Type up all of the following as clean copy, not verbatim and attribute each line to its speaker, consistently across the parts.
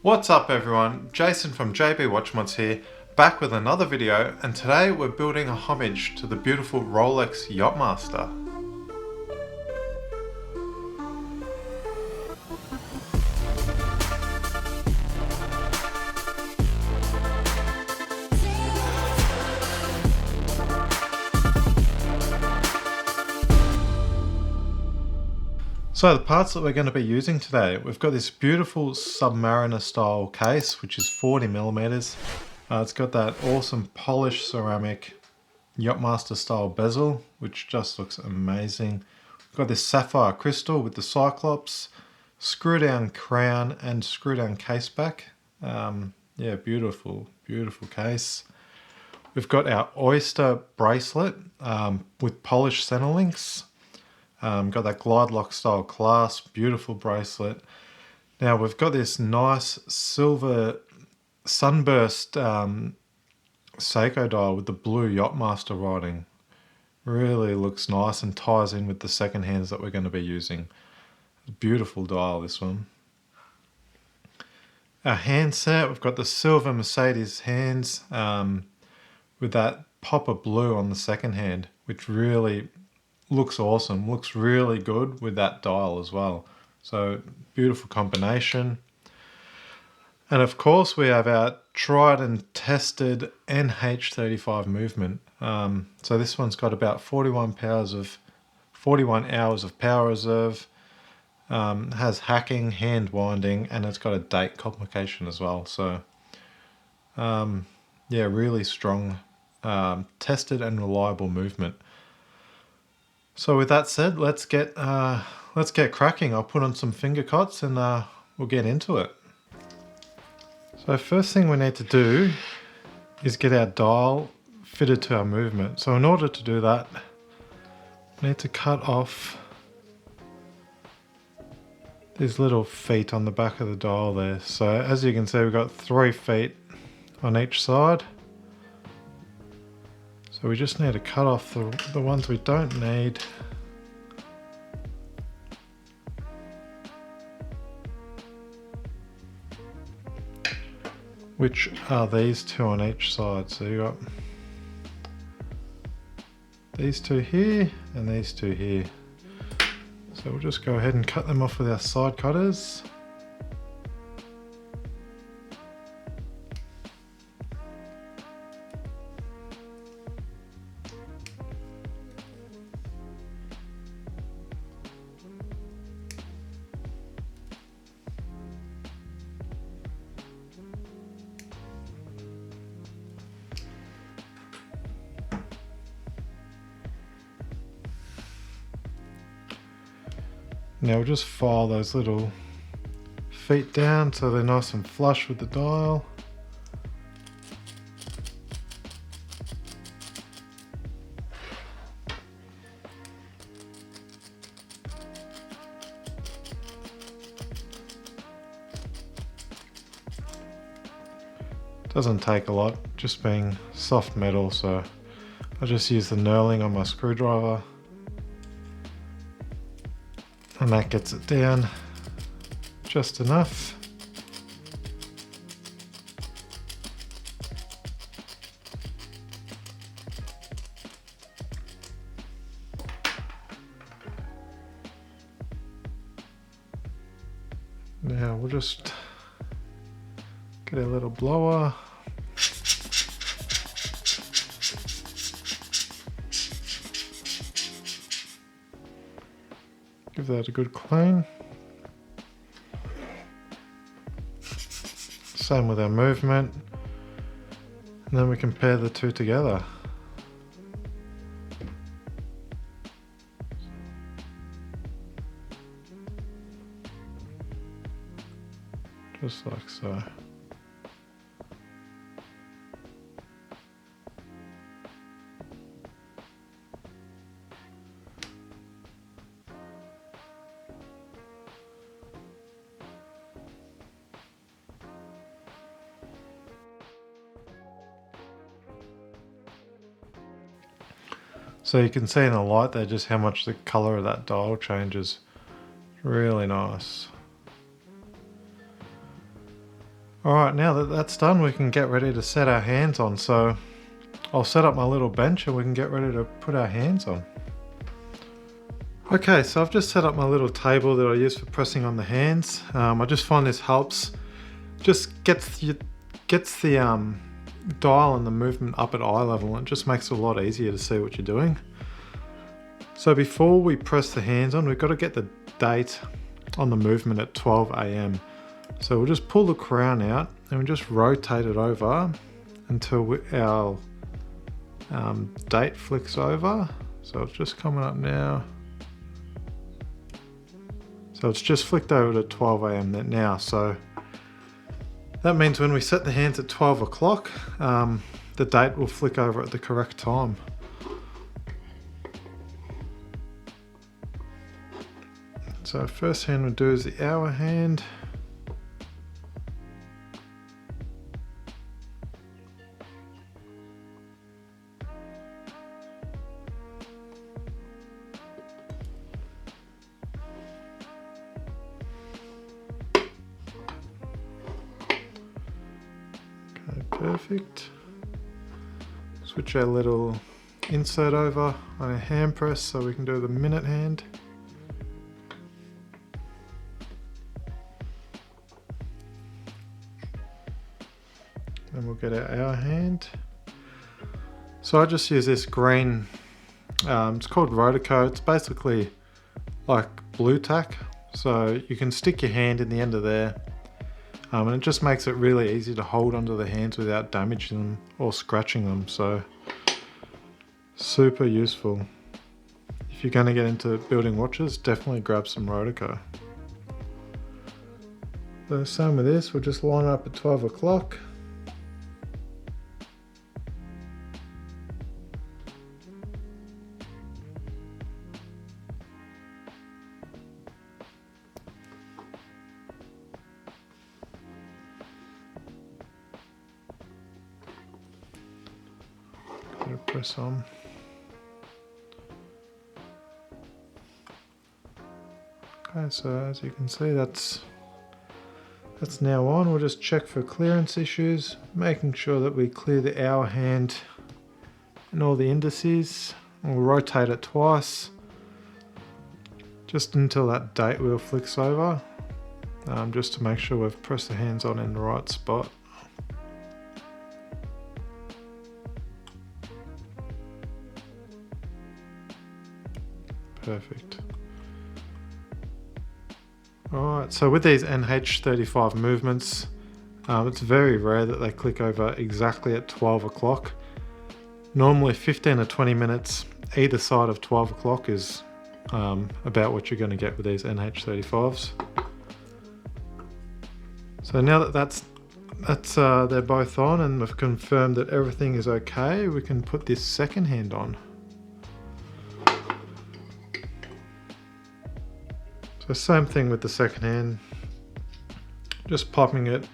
Speaker 1: What's up everyone, Jason from JB Watchmods here, back with another video, and today we're building a homage to the beautiful Rolex Yacht-Master. So the parts that we're going to be using today, we've got this beautiful Submariner style case, which is 40mm. It's got that awesome polished ceramic Yacht-Master style bezel, which just looks amazing. We've got this sapphire crystal with the Cyclops, screw down crown and screw down case back. Yeah, beautiful, beautiful case. We've got our oyster bracelet with polished center links. Got that glide lock style clasp, beautiful bracelet. Now we've got this nice silver sunburst Seiko dial with the blue Yacht-Master writing. Really looks nice and ties in with the second hands that we're going to be using. Beautiful dial, this one. Our handset, we've got the silver Mercedes hands with that pop of blue on the second hand, which really looks awesome, looks really good with that dial as well. So beautiful combination. And of course we have our tried and tested NH35 movement. So this one's got about 41 hours of power reserve, has hacking, hand winding, and it's got a date complication as well. So yeah, really strong, tested and reliable movement. So with that said, let's get cracking. I'll put on some finger cots and we'll get into it. So first thing we need to do is get our dial fitted to our movement. So in order to do that, we need to cut off these little feet on the back of the dial there. So as you can see, we've got 3 feet on each side. So we just need to cut off the ones we don't need. Which are these 2 on each side. So you got these 2 here and these 2 here. So we'll just go ahead and cut them off with our side cutters. Now we'll just file those little feet down so they're nice and flush with the dial. Doesn't take a lot, just being soft metal, so I'll just use the knurling on my screwdriver. And that gets it down just enough. Now we'll just get a little blower. Give that a good clean. Same with our movement. And then we can pair the 2 together. Just like so. So you can see in the light there just how much the colour of that dial changes. Really nice. Alright, now that that's done, we can get ready to set our hands on. So I'll set up my little bench and we can get ready to put our hands on. Okay, so I've just set up my little table that I use for pressing on the hands. I just find this helps, just gets the dial and the movement up at eye level, and it just makes it a lot easier to see what you're doing. So before we press the hands on, we've got to get the date on the movement at 12 AM. So we'll just pull the crown out and we'll just rotate it over until our date flicks over. So it's just coming up now. So it's just flicked over to 12 AM now. So that means when we set the hands at 12 o'clock, the date will flick over at the correct time. So first hand we'll do is the hour hand. Perfect. Switch our little insert over on a hand press so we can do the minute hand. And we'll get our hour hand. So I just use this green, it's called Rotico. It's basically like blue tack. So you can stick your hand in the end of there. And it just makes it really easy to hold onto the hands without damaging them or scratching them. So super useful. If you're going to get into building watches, definitely grab some Rotico. So same with this, we'll just line up at 12 o'clock. Press on. Okay, so as you can see, that's now on. We'll just check for clearance issues, making sure that we clear the hour hand and all the indices. We'll rotate it twice, just until that date wheel flicks over, just to make sure we've pressed the hands on in the right spot. Perfect. Alright, so with these NH35 movements, it's very rare that they click over exactly at 12 o'clock. Normally 15 to 20 minutes either side of 12 o'clock is about what you're going to get with these NH35s. So now that they're both on and we've confirmed that everything is okay, we can put this second hand on. So same thing with the second hand, just popping it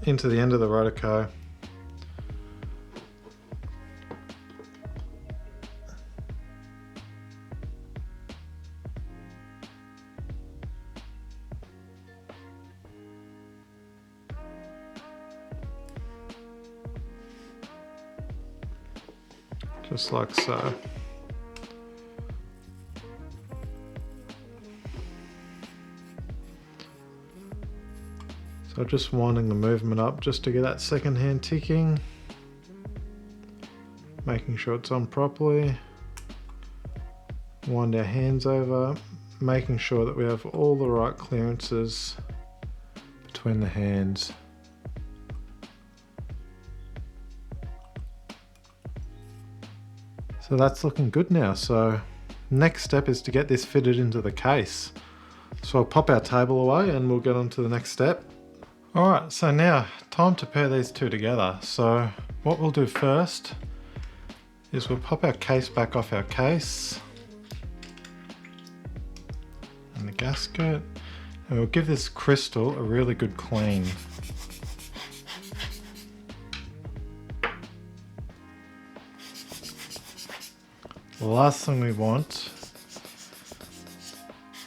Speaker 1: into the end of the Rotico. Just like so. So just winding the movement up just to get that second hand ticking, making sure it's on properly. Wind our hands over, making sure that we have all the right clearances between the hands. So that's looking good now. So next step is to get this fitted into the case. So I'll pop our table away and we'll get on to the next step. Alright, so now time to pair these two together. So what we'll do first is we'll pop our case back off our case and the gasket, and we'll give this crystal a really good clean. The last thing we want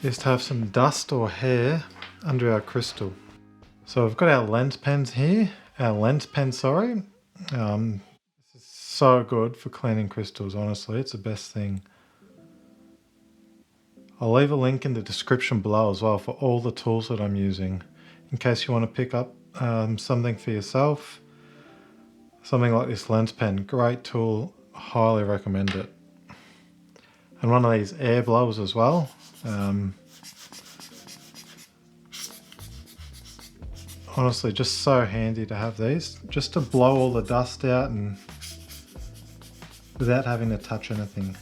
Speaker 1: is to have some dust or hair under our crystal. So we've got our lens pens here, sorry. This is so good for cleaning crystals, honestly, it's the best thing. I'll leave a link in the description below as well for all the tools that I'm using, in case you want to pick up something for yourself. Something like this lens pen, great tool, highly recommend it. And one of these air blowers as well. Honestly, just so handy to have these, just to blow all the dust out and without having to touch anything.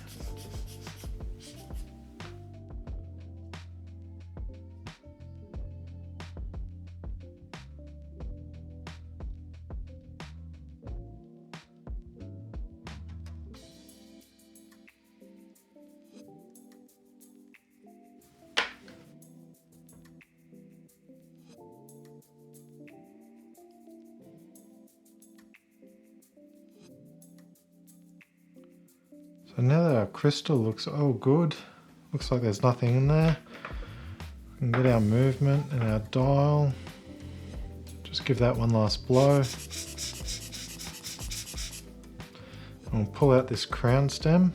Speaker 1: So now that our crystal looks all good, looks like there's nothing in there, we can get our movement and our dial. Just give that one last blow. And we'll pull out this crown stem,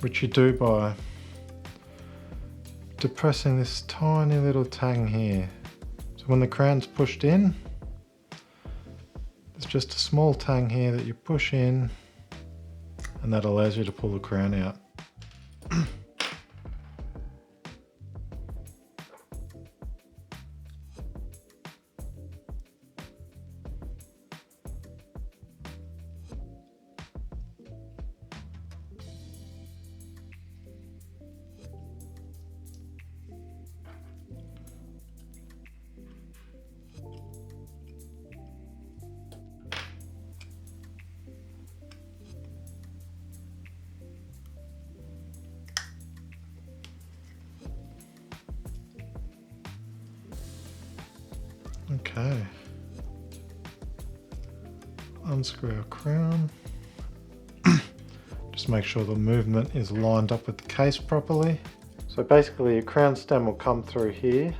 Speaker 1: which you do by depressing this tiny little tang here. So when the crown's pushed in, there's just a small tang here that you push in, and that allows you to pull the crown out. Okay, unscrew our crown. Just make sure the movement is lined up with the case properly. So basically your crown stem will come through here,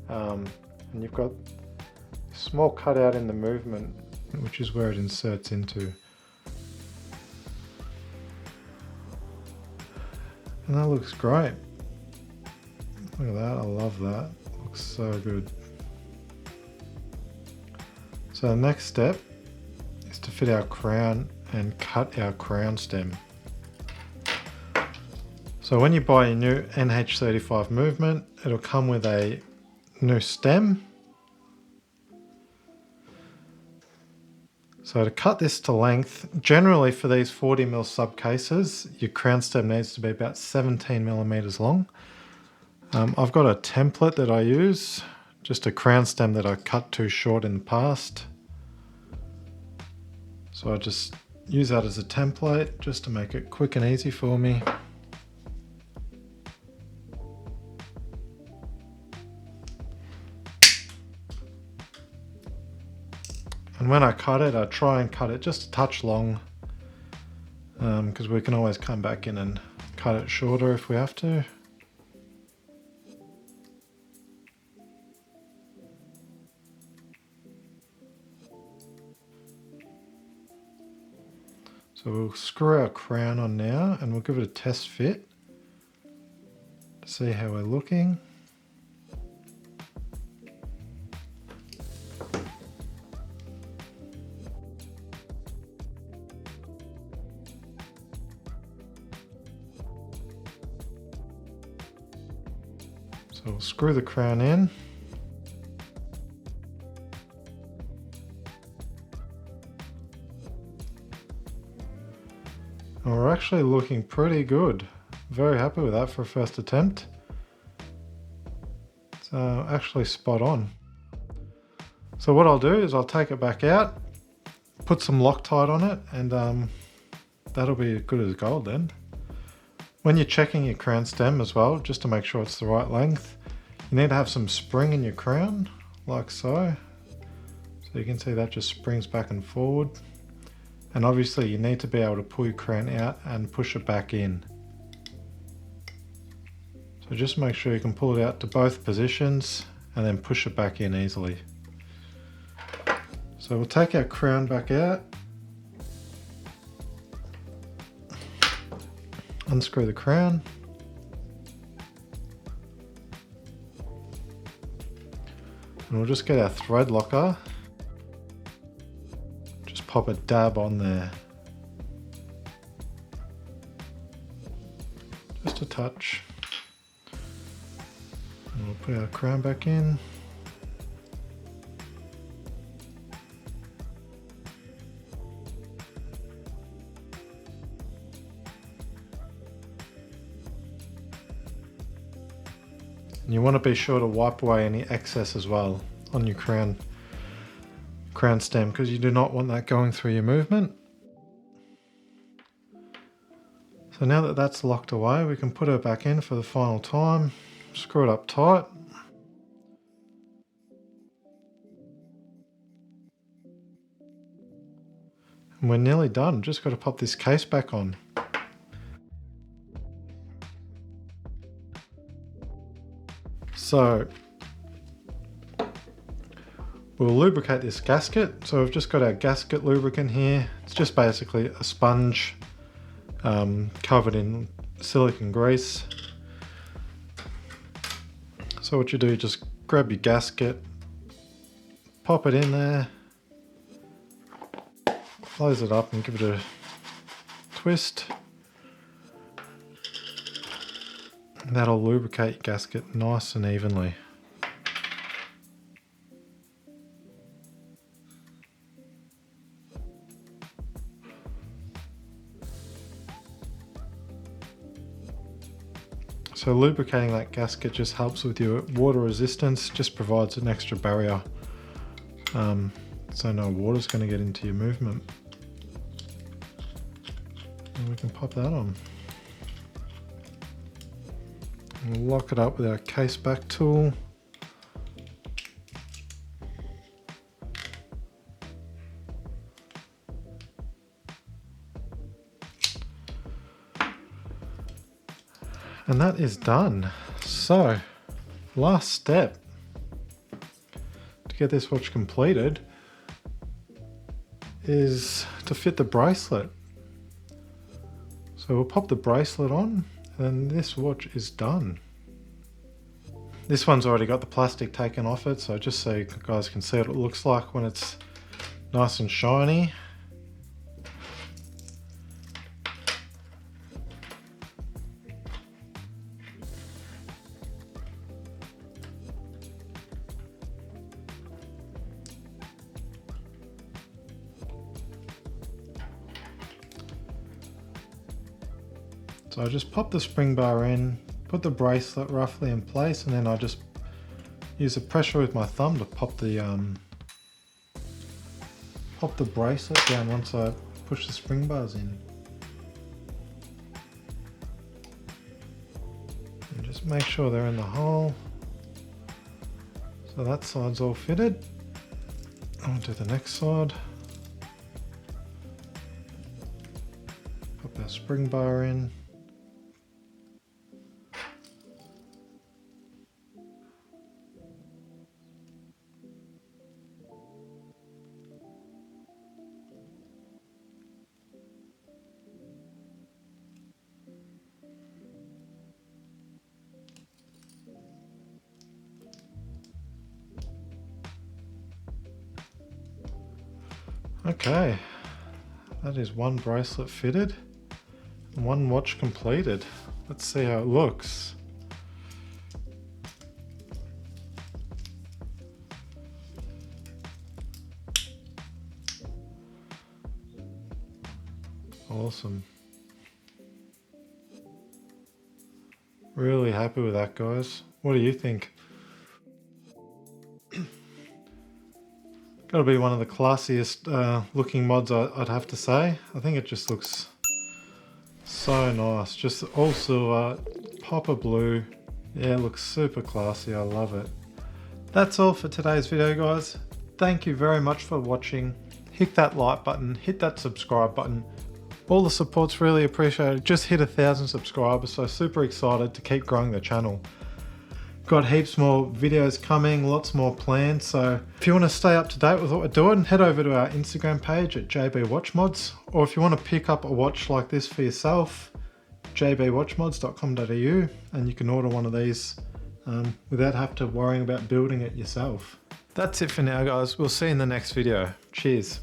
Speaker 1: and you've got a small cutout in the movement, which is where it inserts into. And that looks great. Look at that, I love that. Looks so good. So the next step is to fit our crown and cut our crown stem. So when you buy a new NH35 movement, it'll come with a new stem. So to cut this to length, generally for these 40mm sub cases, your crown stem needs to be about 17mm long. I've got a template that I use, just a crown stem that I cut too short in the past. So I just use that as a template just to make it quick and easy for me. And when I cut it, I try and cut it just a touch long, because we can always come back in and cut it shorter if we have to. So we'll screw our crown on now and we'll give it a test fit to see how we're looking. So we'll screw the crown in. And we're actually looking pretty good. Very happy with that for a first attempt. So actually spot on. So what I'll do is I'll take it back out, put some Loctite on it, and that'll be as good as gold then. When you're checking your crown stem as well, just to make sure it's the right length, you need to have some spring in your crown, like so. So you can see that just springs back and forward. And obviously you need to be able to pull your crown out and push it back in. So So just make sure you can pull it out to both positions and then push it back in easily. So we'll take our crown back out, unscrew the crown, and we'll just get our thread locker, just pop a dab on there, just a touch, and we'll put our crown back in. And you want to be sure to wipe away any excess as well on your crown stem, because you do not want that going through your movement. So now that that's locked away, we can put her back in for the final time. Screw it up tight. And we're nearly done. Just got to pop this case back on. So we'll lubricate this gasket. So we've just got our gasket lubricant here. It's just basically a sponge covered in silicone grease. So what you do, you just grab your gasket, pop it in there, close it up and give it a twist. And that'll lubricate your gasket nice and evenly. So lubricating that gasket just helps with your water resistance, just provides an extra barrier so no water's going to get into your movement. And we can pop that on. And lock it up with our case back tool. And that is done. So, last step to get this watch completed is to fit the bracelet. So we'll pop the bracelet on and this watch is done. This one's already got the plastic taken off it, so just so you guys can see what it looks like when it's nice and shiny. So I just pop the spring bar in, put the bracelet roughly in place, and then I just use the pressure with my thumb to pop the bracelet down once I push the spring bars in. And just make sure they're in the hole. So that side's all fitted. I'll do the next side. Pop our spring bar in. Okay, that is one bracelet fitted and one watch completed. Let's see how it looks. Awesome. Really happy with that, guys. What do you think? Gotta be one of the classiest looking mods, I'd have to say. I think it just looks so nice. Just all silver, pop of blue. Yeah, it looks super classy. I love it. That's all for today's video, guys. Thank you very much for watching. Hit that like button, hit that subscribe button. All the support's really appreciated. Just hit 1,000 subscribers, so super excited to keep growing the channel. Got heaps more videos coming, lots more planned, so if you want to stay up to date with what we're doing, head over to our Instagram page at JB Watch Mods, or if you want to pick up a watch like this for yourself, jbwatchmods.com.au, and you can order one of these without having to worry about building it yourself. That's it for now, guys. We'll see you in the next video. Cheers.